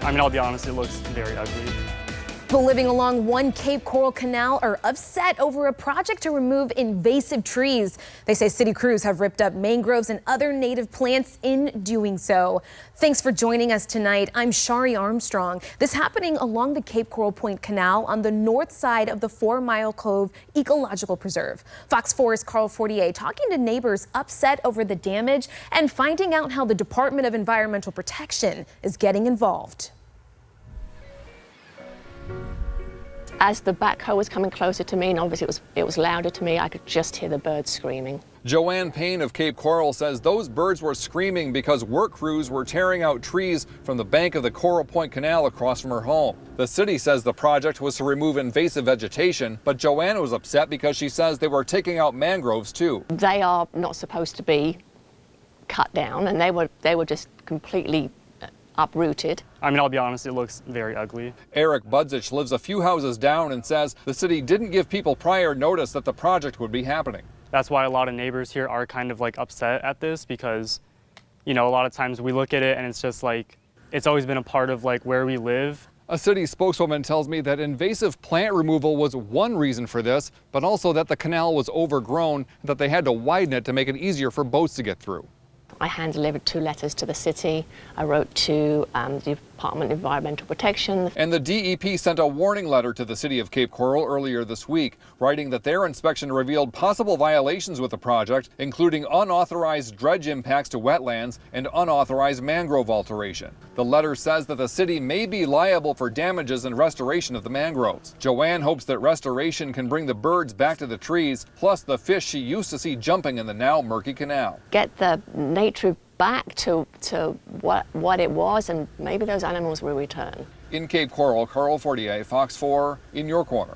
I mean, I'll be honest, it looks very ugly. People living along one Cape Coral Canal are upset over a project to remove invasive trees. They say city crews have ripped up mangroves and other native plants in doing so. Thanks for joining us tonight. I'm Shari Armstrong. This happening along the Cape Coral Point Canal on the north side of the 4 Mile Cove Ecological Preserve. Fox 4's Carl Fortier talking to neighbors upset over the damage and finding out how the Department of Environmental Protection is getting involved. As the backhoe was coming closer to me, and obviously it was louder to me, I could just hear the birds screaming. Joanne Payne of Cape Coral says those birds were screaming because work crews were tearing out trees from the bank of the Coral Point Canal across from her home. The city says the project was to remove invasive vegetation, but Joanne was upset because she says they were taking out mangroves too. They are not supposed to be cut down, and they were just completely uprooted. I mean, I'll be honest, it looks very ugly. Eric Budzich lives a few houses down and says the city didn't give people prior notice that the project would be happening. That's why a lot of neighbors here are kind of like upset at this because, you know, a lot of times we look at it and it's just like, it's always been a part of like where we live. A city spokeswoman tells me that invasive plant removal was one reason for this, but also that the canal was overgrown and that they had to widen it to make it easier for boats to get through. I hand-delivered 2 letters to the city. I wrote to the Department of Environmental Protection. And the DEP sent a warning letter to the city of Cape Coral earlier this week, writing that their inspection revealed possible violations with the project, including unauthorized dredge impacts to wetlands and unauthorized mangrove alteration. The letter says that the city may be liable for damages and restoration of the mangroves. Joanne hopes that restoration can bring the birds back to the trees, plus the fish she used to see jumping in the now murky canal. Get the nature back to what it was, and maybe those animals will return. In Cape Coral, Carl Fortier, Fox 4, in your corner.